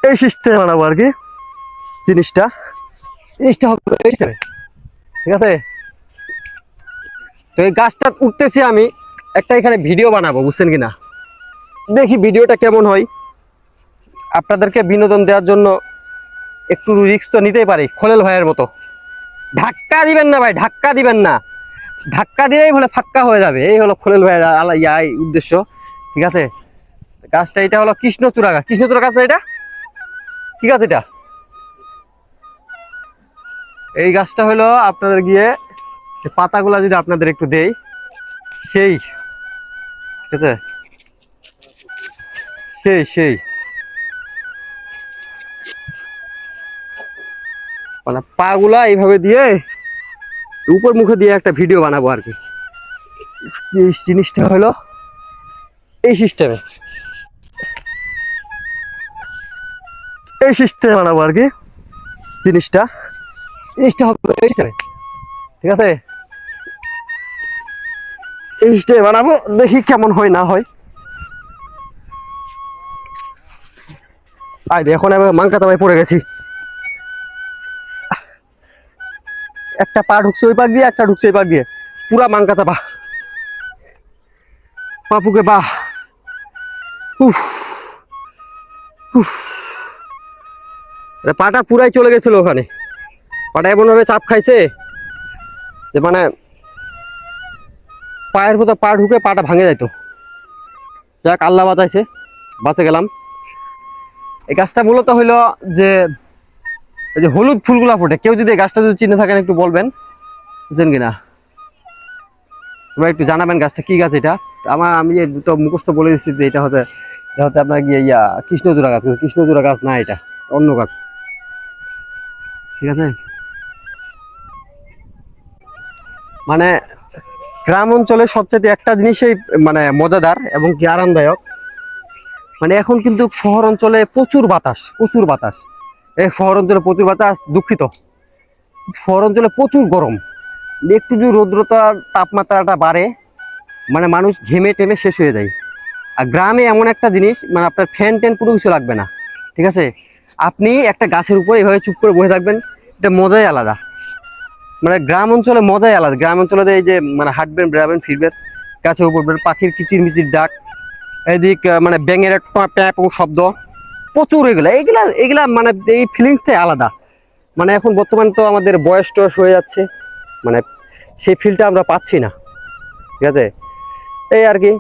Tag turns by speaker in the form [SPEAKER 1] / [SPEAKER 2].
[SPEAKER 1] এই সিস্টেম বানাবো আর কি। জিনিসটা জিনিসটা হবে ঠিক আছে। তো এই গাছটা উঠতেছি আমি, একটা এখানে ভিডিও বানাবো, বুঝছেন কিনা। দেখি ভিডিওটা কেমন হয়। আপনাদেরকে বিনোদন দেওয়ার জন্য একটু রিস্ক তো নিতেই পারি, খলেল ভাইয়ের মতো। ধাক্কা দিবেন না ভাই, ধাক্কা দিবেন না। ধাক্কা দিলেই বলে ফাক্কা হয়ে যাবে, এই হলো খলেল ভাইয়ের উদ্দেশ্য। ঠিক আছে, গাছটা এটা হলো কৃষ্ণচূড়া গাছ। কৃষ্ণচূড়া গাছ না এটা, কি গাছ এটা? এই গাছটা হলো আপনাদের গিয়ে পাতাগুলা যদি আপনাদের একটু দেই, সেই ঠিক আছে, সেই সেই মানে পাগুলা এইভাবে দিয়ে উপর মুখে দিয়ে একটা ভিডিও বানাবো আর কি। এই জিনিসটা হলো এই সিস্টেমে, এই সিস্টেমে বানাবো আর কি। জিনিসটা জিনিসটা হবে ঠিক আছে। এই সিস্টেমে বানাবো, দেখি কেমন হয় না হয়। এখন আমি মাংকাতা ভাই পড়ে গেছি। একটা পা ঢুকছে ওই পাক দিয়ে, একটা ঢুকছে ওই পাক দিয়ে, পুরা মাংকাতা পা, পাপুকে পা। উফ উফ, পাটা পুরাই চলে গেছিল ওখানে। পাটা এমন ভাবে চাপ খাইছে যে মানে পায়ের মতো পা ঢুকে পাটা ভাঙে যাইতো। যাক আল্লাহ বাঁচাইছে, বাঁচে গেলাম। এই গাছটা মূলত হইলো যে এই যে হলুদ ফুলগুলা ফোটে। কেউ যদি এই গাছটা যদি চিনে থাকেন একটু বলবেন, বুঝছেন কিনা, এবার একটু জানাবেন গাছটা কি গাছ এটা। আমি তো মুখস্থ বলে দিচ্ছি যে এটা হতে আপনার গিয়ে কৃষ্ণচূড়া গাছ। কৃষ্ণচূড়া গাছ না, এটা অন্য গাছ। ঠিক আছে, মানে গ্রাম অঞ্চলে সবচেয়ে একটা জিনিসই মানে মজাদার এবং কি আরামদায়ক। মানে এখন কিন্তু শহর অঞ্চলে প্রচুর বাতাস, প্রচুর বাতাস। এই শহর অঞ্চলে প্রচুর বাতাস, দুঃখিত, শহর অঞ্চলে প্রচুর গরম। একটু যদি রৌদ্রতার তাপমাত্রাটা বাড়ে, মানে মানুষ ঘেমে টেমে শেষ হয়ে যায়। আর গ্রামে এমন একটা জিনিস, মানে আপনার ফ্যান ট্যান পুরো কিছু লাগবে না। ঠিক আছে, আপনি একটা গাছের উপরে এইভাবে চুপ করে বসে থাকবেন, এটা মজাই আলাদা। মানে গ্রাম অঞ্চলে মজাই আলাদা। গ্রাম অঞ্চলে এই যে মানে হাঁটবেন, বেড়াবেন, ফিরবেন, গাছে উপরবেন, পাখির কিচির মিচির ডাক, এদিক মানে ব্যাঙের প্যাপ শব্দ প্রচুর। এগুলা এগুলা এগুলা মানে এই ফিলিংসটাই আলাদা। মানে এখন বর্তমানে তো আমাদের বয়স টয়স হয়ে যাচ্ছে, মানে সেই ফিলটা আমরা পাচ্ছি না। ঠিক আছে, এই আর কি।